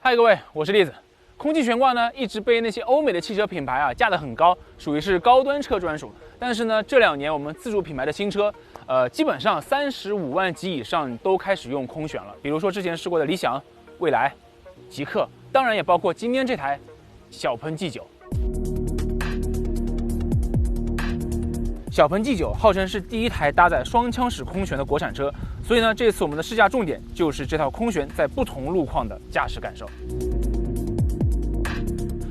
嗨，各位，我是栗子。空气悬挂呢，一直被那些欧美的汽车品牌架得很高，属于是高端车专属。但是呢，这2年我们自主品牌的新车，基本上35万级以上都开始用空悬了。比如说之前试过的理想、蔚来、极氪，当然也包括今天这台小鹏 G9。小鹏 G9 号称是第一台搭载双腔式空悬的国产车，所以呢，这次我们的试驾重点就是这套空悬在不同路况的驾驶感受。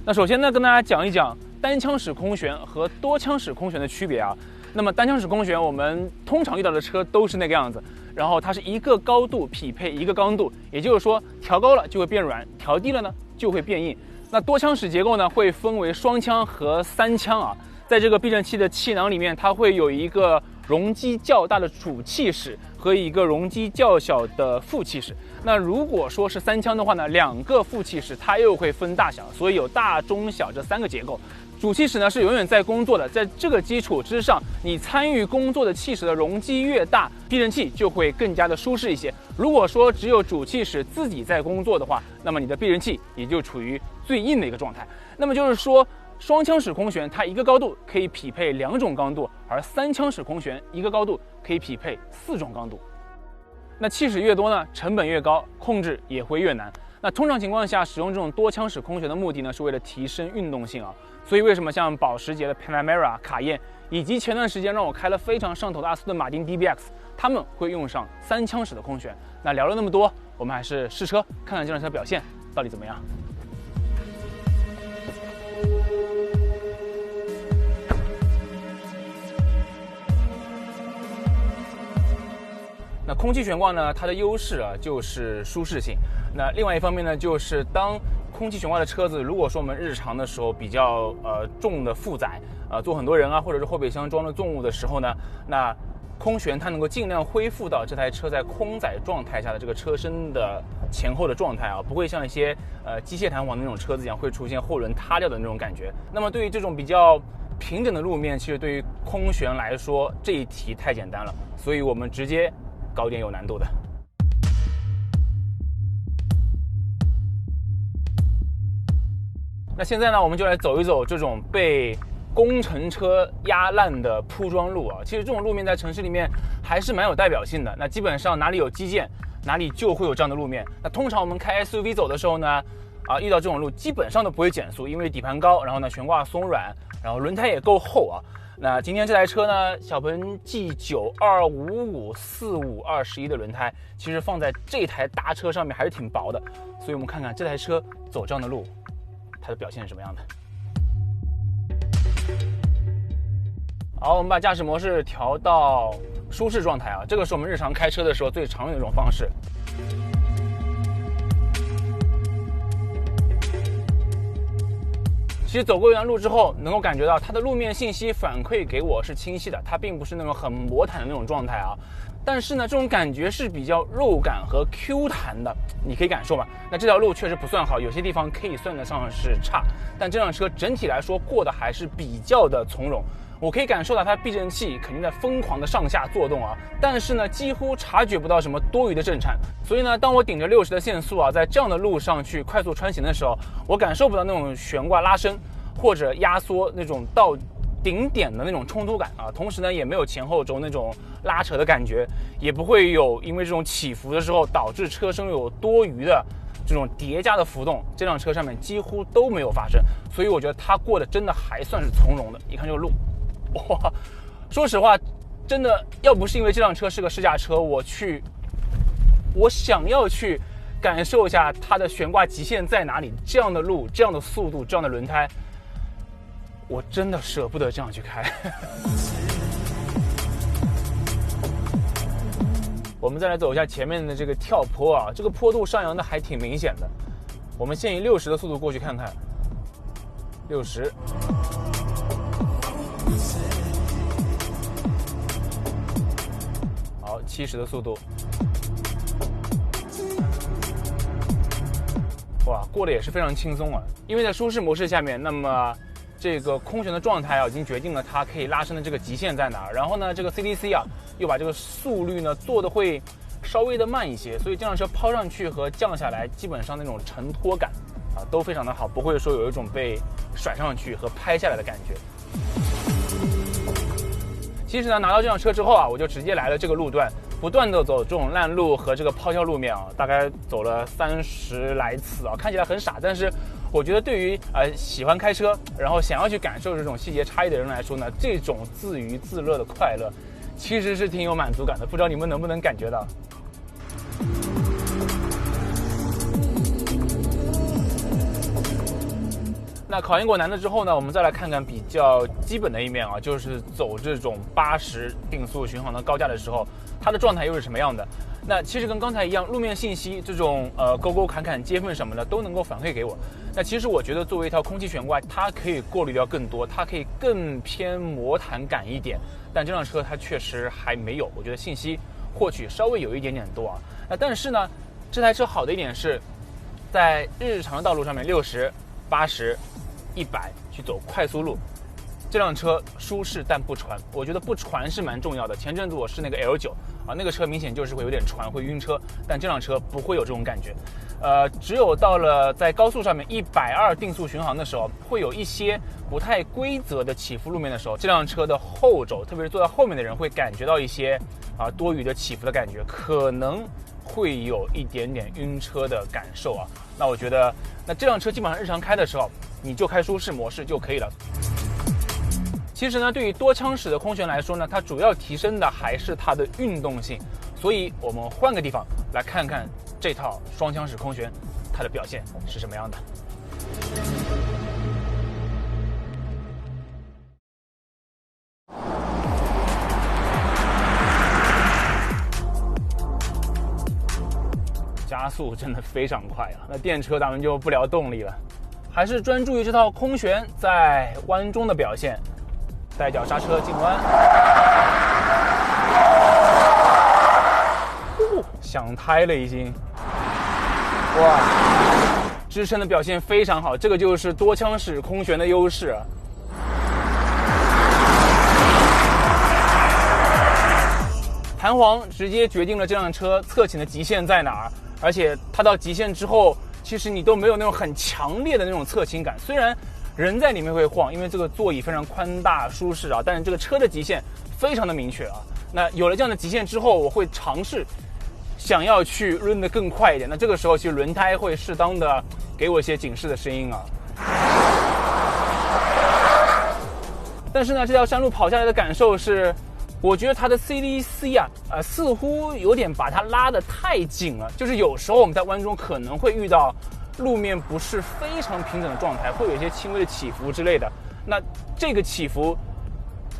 那首先呢，跟大家讲一讲单腔式空悬和多腔式空悬的区别啊。那么单腔式空悬，我们通常遇到的车都是那个样子，然后它是一个高度匹配一个刚度，也就是说调高了就会变软，调低了呢就会变硬。那多腔式结构呢，会分为双腔和3腔啊。在这个避震器的气囊里面，它会有一个容积较大的主气室和一个容积较小的副气室。那如果说是3腔的话呢，2个副气室它又会分大小，所以有大、中、小这3个结构。主气室呢是永远在工作的，在这个基础之上，你参与工作的气室的容积越大，避震器就会更加的舒适一些。如果说只有主气室自己在工作的话，那么你的避震器也就处于最硬的一个状态。那么就是说，双腔式空悬它一个高度可以匹配2种刚度，而3腔式空悬一个高度可以匹配4种刚度。那气室越多呢，成本越高，控制也会越难。那通常情况下，使用这种多腔式空悬的目的呢，是为了提升运动性啊。所以为什么像保时捷的 Panamera、卡宴，以及前段时间让我开了非常上头的阿斯顿马丁 DBX， 他们会用上3腔式的空悬。那聊了那么多，我们还是试车，看看这辆车表现到底怎么样。那空气悬挂呢，它的优势就是舒适性。那另外一方面呢，就是当空气悬挂的车子，如果说我们日常的时候比较重的负载，坐很多人或者是后备箱装了重物的时候呢，那空悬它能够尽量恢复到这台车在空载状态下的这个车身的前后的状态不会像一些机械弹簧的那种车子一样会出现后轮塌掉的那种感觉。那么对于这种比较平整的路面，其实对于空悬来说这一题太简单了，所以我们直接搞点有难度的。那现在呢，我们就来走一走这种被工程车压烂的铺装路其实这种路面在城市里面还是蛮有代表性的。那基本上哪里有基建，哪里就会有这样的路面。那通常我们开 SUV 走的时候呢，遇到这种路基本上都不会减速，因为底盘高，然后呢悬挂松软，然后轮胎也够厚那今天这台车呢，小鹏 G9 255/45/21的轮胎，其实放在这台大车上面还是挺薄的，所以我们看看这台车走这样的路，它的表现是什么样的。好，我们把驾驶模式调到舒适状态这个是我们日常开车的时候最常用的一种方式。其实走过一段路之后，能够感觉到它的路面信息反馈给我是清晰的，它并不是那种很磨弹的那种状态但是呢，这种感觉是比较肉感和 Q 弹的，你可以感受吧。那这条路确实不算好，有些地方可以算得上是差，但这辆车整体来说过得还是比较的从容。我可以感受到它避震器肯定在疯狂的上下做动但是呢，几乎察觉不到什么多余的震颤。所以呢，当我顶着60的限速在这样的路上去快速穿行的时候，我感受不到那种悬挂拉伸或者压缩那种到顶点的那种冲突感同时呢，也没有前后轴那种拉扯的感觉，也不会有因为这种起伏的时候导致车身有多余的这种叠加的浮动，这辆车上面几乎都没有发生。所以我觉得它过得真的还算是从容的。一看这个路，哇，说实话，真的要不是因为这辆车是个试驾车，我想要去感受一下它的悬挂极限在哪里，这样的路，这样的速度，这样的轮胎，我真的舍不得这样去开。我们再来走一下前面的这个跳坡这个坡度上扬的还挺明显的。我们先以60的速度过去看看，60。好，70的速度。哇，过得也是非常轻松因为在舒适模式下面，那么这个空悬的状态已经决定了它可以拉伸的这个极限在哪儿。然后呢，这个 CDC又把这个速率呢做的会稍微的慢一些，所以这辆车抛上去和降下来，基本上那种承托感都非常的好，不会说有一种被甩上去和拍下来的感觉。其实呢，拿到这辆车之后我就直接来了这个路段，不断的走这种烂路和这个抛锚路面大概走了30来次看起来很傻，但是我觉得对于喜欢开车，然后想要去感受这种细节差异的人来说呢，这种自娱自乐的快乐其实是挺有满足感的，不知道你们能不能感觉到。那考验过难的之后呢，我们再来看看比较基本的一面就是走这种80定速巡航的高架的时候，它的状态又是什么样的。那其实跟刚才一样，路面信息这种沟沟坎坎接缝什么的都能够反馈给我。那其实我觉得作为一套空气悬挂，它可以过滤掉更多，它可以更偏魔弹感一点，但这辆车它确实还没有，我觉得信息获取稍微有一点点多那但是呢，这台车好的一点是在日常道路上面60、80、100去走快速路，这辆车舒适但不传，我觉得不传是蛮重要的。前阵子我试那个 L9那个车明显就是会有点传，会晕车，但这辆车不会有这种感觉。只有到了在高速上面120定速巡航的时候，会有一些不太规则的起伏路面的时候，这辆车的后轴，特别是坐在后面的人会感觉到一些多余的起伏的感觉，可能会有一点点晕车的感受那我觉得，那这辆车基本上日常开的时候，你就开舒适模式就可以了。其实呢，对于多腔室的空悬来说呢，它主要提升的还是它的运动性。所以我们换个地方来看看这套双腔室空悬它的表现是什么样的。加速真的非常快那电车咱们就不聊动力了，还是专注于这套空悬在弯中的表现。带脚刹车进弯，响胎了已经，哇，支撑的表现非常好，这个就是多腔室空悬的优势弹簧直接决定了这辆车侧倾的极限在哪儿，而且它到极限之后，其实你都没有那种很强烈的那种侧倾感，虽然人在里面会晃，因为这个座椅非常宽大舒适但是这个车的极限非常的明确那有了这样的极限之后，我会尝试想要去润得更快一点，那这个时候其实轮胎会适当的给我一些警示的声音但是呢，这条山路跑下来的感受是，我觉得它的 CDC 似乎有点把它拉得太紧了，就是有时候我们在弯中可能会遇到路面不是非常平整的状态，会有一些轻微的起伏之类的，那这个起伏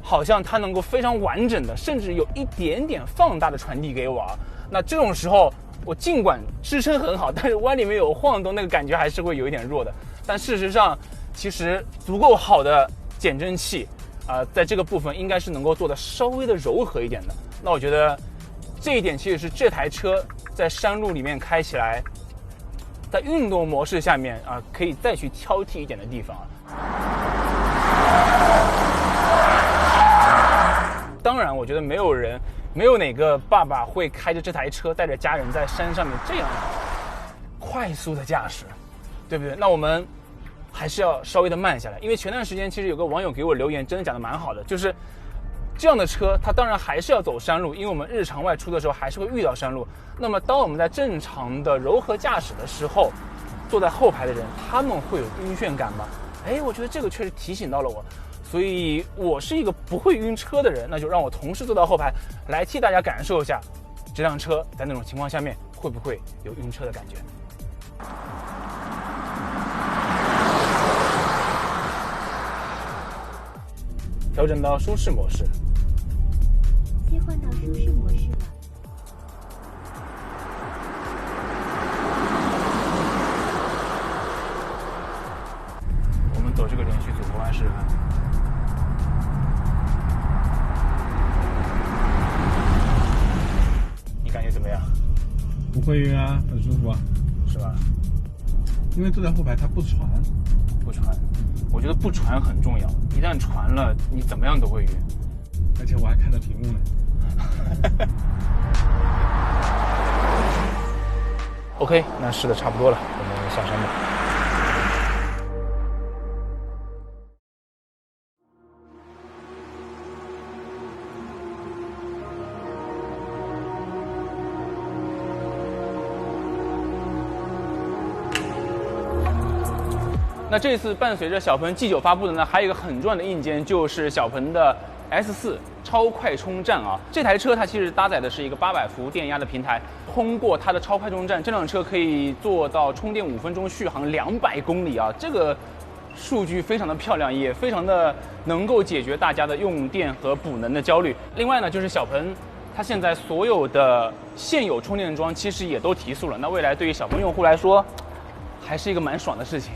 好像它能够非常完整的，甚至有一点点放大的传递给我那这种时候我尽管支撑很好，但是弯里面有晃动，那个感觉还是会有一点弱的。但事实上其实足够好的减震器在这个部分应该是能够做的稍微的柔和一点的。那我觉得这一点其实是这台车在山路里面开起来，在运动模式下面可以再去挑剔一点的地方当然我觉得没有哪个爸爸会开着这台车带着家人在山上面这样快速的驾驶，对不对？那我们还是要稍微的慢下来，因为前段时间其实有个网友给我留言，真的讲的蛮好的，就是这样的车它当然还是要走山路，因为我们日常外出的时候还是会遇到山路。那么当我们在正常的柔和驾驶的时候，坐在后排的人他们会有晕眩感吗？我觉得这个确实提醒到了我，所以我是一个不会晕车的人，那就让我同事坐到后排来替大家感受一下这辆车在那种情况下面会不会有晕车的感觉。调整到舒适模式，切换到舒适模式了。我们走这个连续组合弯试试看。你感觉怎么样？不会晕很舒服是吧？因为坐在后排它不传。不传，我觉得不传很重要，一旦传了，你怎么样都会晕。而且我还看着屏幕呢。OK， 那试的差不多了，我们下山吧。那这次伴随着小鹏 G9 发布的呢，还有一个很重要的硬件，就是小鹏的 S4 超快充站啊。这台车它其实搭载的是一个800伏电压的平台，通过它的超快充站，这辆车可以做到充电5分钟续航200公里啊。这个数据非常的漂亮，也非常的能够解决大家的用电和补能的焦虑。另外呢，就是小鹏它现在所有的现有充电桩其实也都提速了，那未来对于小鹏用户来说，还是一个蛮爽的事情。